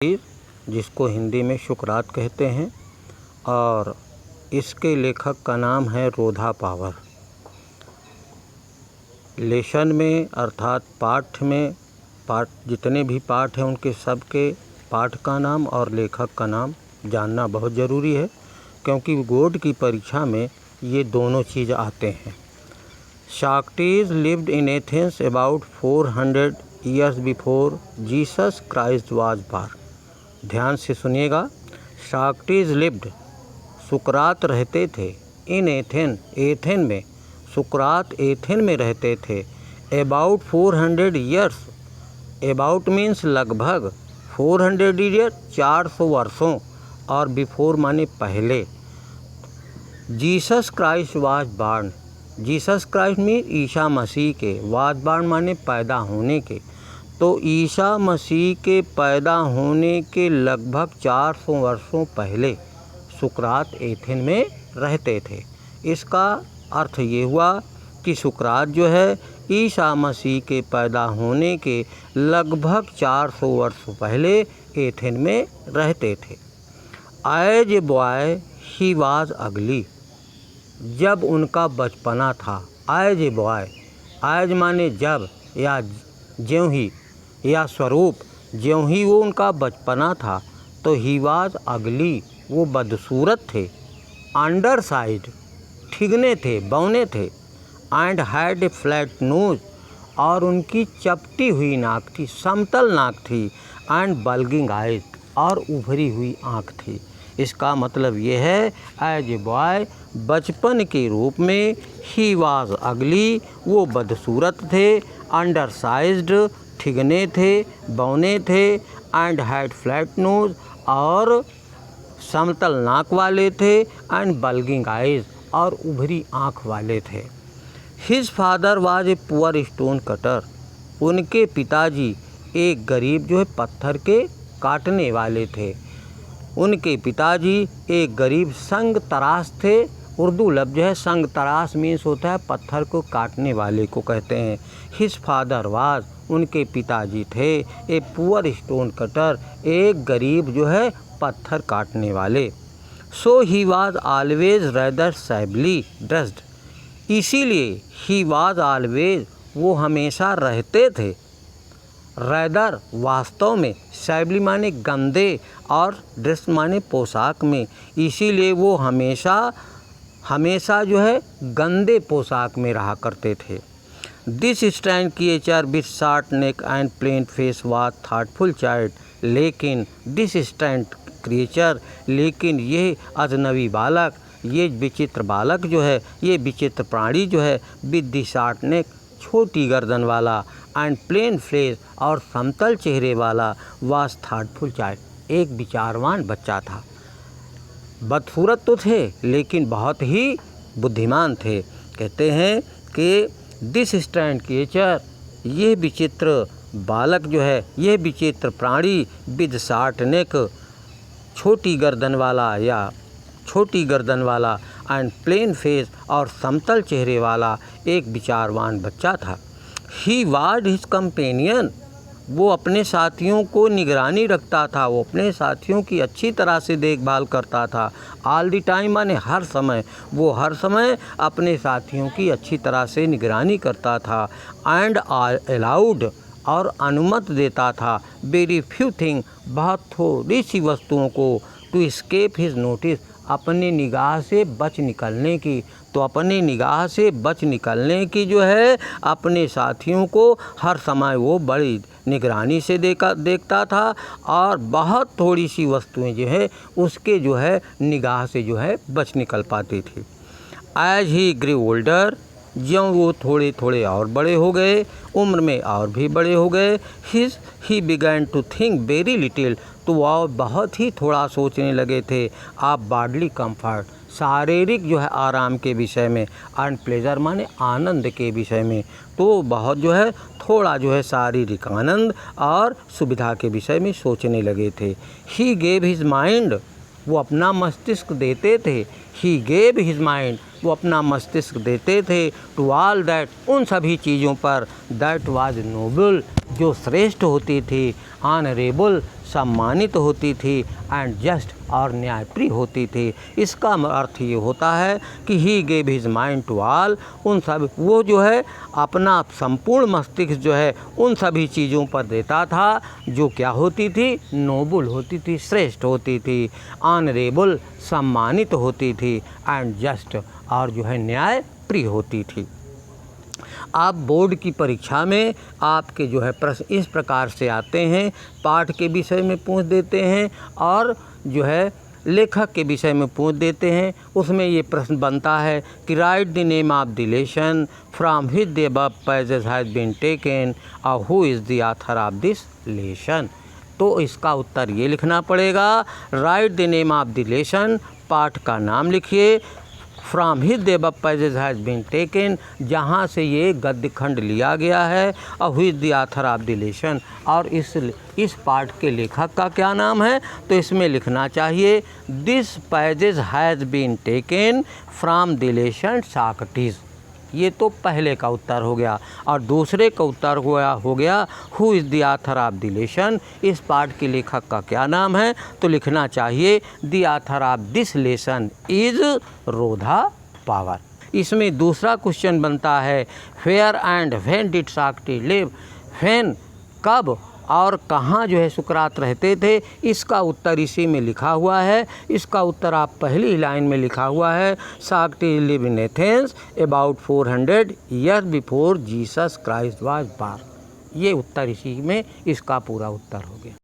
जिसको हिंदी में शुकरात कहते हैं और इसके लेखक का नाम है रोधा पावर। लेसन में अर्थात पाठ में जितने भी पाठ हैं उनके सबके पाठ का नाम और लेखक का नाम जानना बहुत ज़रूरी है, क्योंकि बोर्ड की परीक्षा में ये दोनों चीज़ आते हैं। Socrates lived in Athens about 400 years before Jesus Christ was born। ध्यान से सुनिएगा। Socrates lived, सुकरात रहते थे, इन एथेन में, सुकरात एथेन में रहते थे। About 400 years, about मीन्स लगभग, 400 years 400 वर्षों, और बिफोर माने पहले। Jesus Christ was born, Jesus Christ में ईसा मसीह के, वाज बॉर्न माने पैदा होने के, तो ईसा मसीह के पैदा होने के लगभग 400 वर्षों पहले सुकरात एथेन में रहते थे। इसका अर्थ ये हुआ कि सुकरात जो है ईसा मसीह के पैदा होने के लगभग 400 वर्ष पहले एथेन में रहते थे। As a boy he was ugly, जब उनका बचपना था। एज ए बॉय, एज माने जब या ज्यों ही या स्वरूप, ज्यों ही वो उनका बचपना था, तो ही वाज अगली, वो बदसूरत थे। अंडर साइड, ठिगने थे, बौने थे। And had a flat knows, और उनकी चपटी हुई नाक थी, समतल नाक थी। एंड बल्गिंग आइज, और उभरी हुई आँख थी। इसका मतलब ये है एज ए बॉय, बचपन के रूप में, ही वाज अगली, वो बदसूरत थे। अंडर साइज्ड, ठिगने थे, बौने थे। एंड हैड फ्लैट नोज, और समतल नाक वाले थे। एंड बल्गिंग आइज, और उभरी आँख वाले थे। His father was a poor stone cutter, उनके पिताजी एक गरीब जो है पत्थर के काटने वाले थे। उनके पिताजी एक गरीब संग तराश थे। उर्दू लफ्ज़ है संग तराश, मीन्स होता है पत्थर को काटने वाले को कहते हैं। हिज फादर वाज, उनके पिताजी थे, ए पुअर स्टोन कटर, एक गरीब जो है पत्थर काटने वाले। So he was always rather shabbily dressed, इसीलिए ही वाज ऑलवेज, वो हमेशा रहते थे। रैदर वास्तव में, सैबली माने गंदे, और ड्रेस माने पोशाक में, इसीलिए वो हमेशा जो है गंदे पोशाक में रहा करते थे। This strange creature with short neck and plain face was thoughtful child, लेकिन दिस स्टैंड क्रिएचर, लेकिन ये अजनबी बालक, ये विचित्र बालक जो है, ये विचित्र प्राणी जो है, विद द शॉर्ट नेक, छोटी गर्दन वाला, एंड प्लेन फेस, और समतल चेहरे वाला, वाज थॉटफुल चाइल्ड, एक विचारवान बच्चा था। बदसूरत तो थे लेकिन बहुत ही बुद्धिमान थे। कहते हैं कि दिस स्टैंड क्रिएचर, ये विचित्र बालक जो है, ये विचित्र प्राणी, विद शॉर्ट नेक, छोटी गर्दन वाला या छोटी गर्दन वाला, एंड प्लेन फेस, और समतल चेहरे वाला एक विचारवान बच्चा था। ही वाज हिज कंपेनियन, वो अपने साथियों को निगरानी रखता था, वो अपने साथियों की अच्छी तरह से देखभाल करता था। ऑल द टाइम माने हर समय, वो हर समय अपने साथियों की अच्छी तरह से निगरानी करता था। एंड अलाउड, और अनुमति देता था, वेरी फ्यू थिंग, बहुत थोड़ी सी वस्तुओं को, टू एस्केप हिज नोटिस, अपने निगाह से बच निकलने की। तो अपने निगाह से बच निकलने की जो है, अपने साथियों को हर समय वो बड़ी निगरानी से देखता था, और बहुत थोड़ी सी वस्तुएं जो है उसके जो है निगाह से जो है बच निकल पाती थी। एज ही ग्रू ओल्डर, ज्यों वो थोड़े थोड़े और बड़े हो गए, उम्र में और भी बड़े हो गए। He began to think very little, तो वह बहुत ही थोड़ा सोचने लगे थे। आप बॉडली कंफर्ट, शारीरिक जो है आराम के विषय में, एंड प्लेजर माने आनंद के विषय में, तो बहुत जो है थोड़ा जो है शारीरिक आनंद और सुविधा के विषय में सोचने लगे थे। ही गेव हिज माइंड, वो अपना मस्तिष्क देते थे। ही गेव हिज माइंड, वो अपना मस्तिष्क देते थे, टू ऑल दैट, उन सभी चीज़ों पर, दैट वाज नोबल, जो श्रेष्ठ होती थी, ऑनरेबल सम्मानित होती थी, एंड जस्ट और न्यायप्रिय होती थी। इसका अर्थ ये होता है कि he gave his mind to all, उन सब वो जो है अपना संपूर्ण मस्तिष्क जो है उन सभी चीज़ों पर देता था जो क्या होती थी, नोबल होती थी, श्रेष्ठ होती थी, ऑनरेबल सम्मानित होती थी, एंड जस्ट और जो है न्याय प्रिय होती थी। आप बोर्ड की परीक्षा में आपके जो है प्रश्न इस प्रकार से आते हैं, पाठ के विषय में पूछ देते हैं और जो है लेखक के विषय में पूछ देते हैं। उसमें ये प्रश्न बनता है कि write the name of the lesson from which the above passage has been taken और who is the author of this lesson. तो इसका उत्तर ये लिखना पड़ेगा, write the name of the lesson, पाठ का नाम लिखिए, from his the above passage has been taken, जहाँ से ये गद्य खंड लिया गया है, और who is the author of the lesson, और इस पाठ के लेखक का क्या नाम है। तो इसमें लिखना चाहिए this passage has been taken from the lesson Socrates. ये तो पहले का उत्तर हो गया। और दूसरे का उत्तर हो गया who is the author of the lesson, इस पाठ के लेखक का क्या नाम है। तो लिखना चाहिए the author of this lesson is Rhoda Power. इसमें दूसरा क्वेश्चन बनता है where and when did Socrates live, when कब और कहाँ जो है सुकरात रहते थे। इसका उत्तर इसी में लिखा हुआ है। इसका उत्तर आप पहली लाइन में लिखा हुआ है, Socrates live in Athens about 400 years before Jesus Christ was born. ये उत्तर इसी में इसका पूरा उत्तर हो गया।